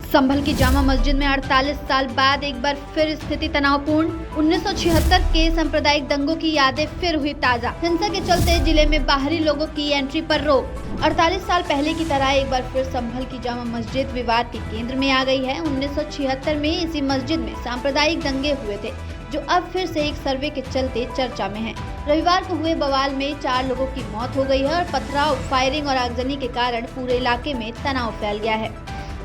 संभल की जामा मस्जिद में 48 साल बाद एक बार फिर स्थिति तनावपूर्ण। 1976 के सांप्रदायिक दंगों की यादें फिर हुई ताजा। हिंसा के चलते जिले में बाहरी लोगों की एंट्री पर रोक। 48 साल पहले की तरह एक बार फिर संभल की जामा मस्जिद विवाद के केंद्र में आ गई है। 1976 में इसी मस्जिद में सांप्रदायिक दंगे हुए थे, जो अब फिर से एक सर्वे के चलते चर्चा में है। रविवार को हुए बवाल में 4 लोगों की मौत हो गई है और पथराव, फायरिंग और आगजनी के कारण पूरे इलाके में तनाव फैल गया है।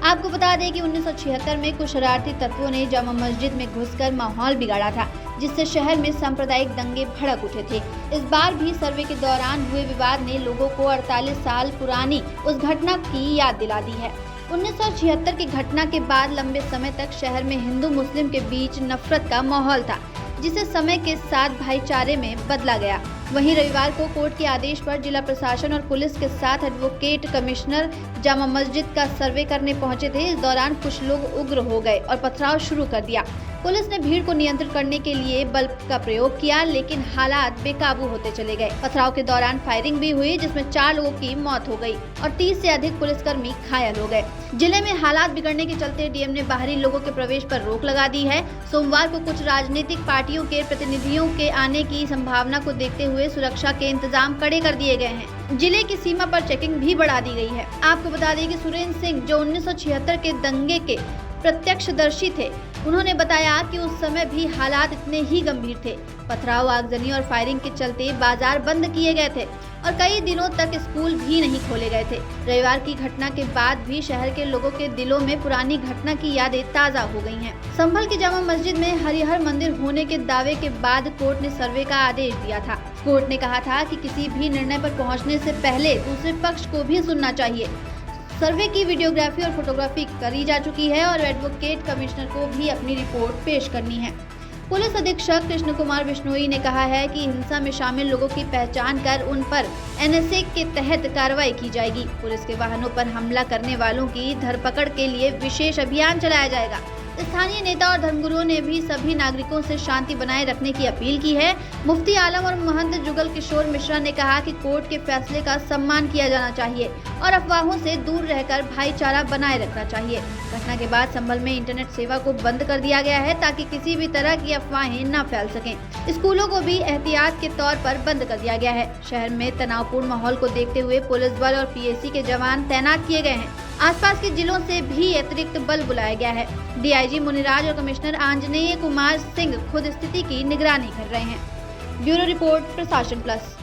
आपको बता दें कि 1976 में कुछ शरारती तत्वों ने जामा मस्जिद में घुसकर माहौल बिगाड़ा था, जिससे शहर में सांप्रदायिक दंगे भड़क उठे थे। इस बार भी सर्वे के दौरान हुए विवाद ने लोगों को 48 साल पुरानी उस घटना की याद दिला दी है। 1976 की घटना के बाद लंबे समय तक शहर में हिंदू मुस्लिम के बीच नफरत का माहौल था, जिसे समय के साथ भाईचारे में बदला गया। वहीं रविवार को कोर्ट के आदेश पर जिला प्रशासन और पुलिस के साथ एडवोकेट कमिश्नर जामा मस्जिद का सर्वे करने पहुंचे थे। इस दौरान कुछ लोग उग्र हो गए और पथराव शुरू कर दिया। पुलिस ने भीड़ को नियंत्रित करने के लिए बल का प्रयोग किया, लेकिन हालात बेकाबू होते चले गए। पथराव के दौरान फायरिंग भी हुई, जिसमें 4 लोगों की मौत हो गई और 30 से अधिक पुलिसकर्मी घायल हो गए। जिले में हालात बिगड़ने के चलते डीएम ने बाहरी लोगों के प्रवेश पर रोक लगा दी है। सोमवार को कुछ राजनीतिक पार्टियों के प्रतिनिधियों के आने की संभावना को देखते हुए सुरक्षा के इंतजाम कड़े कर दिए गए हैं। जिले की सीमा पर चेकिंग भी बढ़ा दी गई है। आपको बता दें कि सुरेंद्र सिंह, जो 1976 के दंगे के प्रत्यक्षदर्शी थे, उन्होंने बताया कि उस समय भी हालात इतने ही गंभीर थे। पथराव, आगजनी और फायरिंग के चलते बाजार बंद किए गए थे और कई दिनों तक स्कूल भी नहीं खोले गए थे। रविवार की घटना के बाद भी शहर के लोगों के दिलों में पुरानी घटना की यादें ताजा हो गई हैं। संभल की जामा मस्जिद में हरिहर मंदिर होने के दावे के बाद कोर्ट ने सर्वे का आदेश दिया था। कोर्ट ने कहा था कि किसी भी निर्णय पर पहुंचने से पहले दूसरे पक्ष को भी सुनना चाहिए। सर्वे की वीडियोग्राफी और फोटोग्राफी करी जा चुकी है और एडवोकेट कमिश्नर को भी अपनी रिपोर्ट पेश करनी है। पुलिस अधीक्षक कृष्ण कुमार बिश्नोई ने कहा है कि हिंसा में शामिल लोगों की पहचान कर उन पर एनएसए के तहत कार्रवाई की जाएगी। पुलिस के वाहनों पर हमला करने वालों की धरपकड़ के लिए विशेष अभियान चलाया जाएगा। स्थानीय नेता और धर्मगुरुओं ने भी सभी नागरिकों से शांति बनाए रखने की अपील की है। मुफ्ती आलम और महंत जुगल किशोर मिश्रा ने कहा कि कोर्ट के फैसले का सम्मान किया जाना चाहिए और अफवाहों से दूर रहकर भाईचारा बनाए रखना चाहिए। घटना के बाद संभल में इंटरनेट सेवा को बंद कर दिया गया है, ताकि किसी भी तरह की अफवाहें न फैल सकें। स्कूलों को भी एहतियात के तौर पर बंद कर दिया गया है। शहर में तनावपूर्ण माहौल को देखते हुए पुलिस बल और पीएसी के जवान तैनात किए गए हैं। आसपास के जिलों से भी अतिरिक्त बल बुलाया गया है। डीआईजी मुनिराज और कमिश्नर आंजनेय कुमार सिंह खुद स्थिति की निगरानी कर रहे हैं। ब्यूरो रिपोर्ट, प्रशासन प्लस।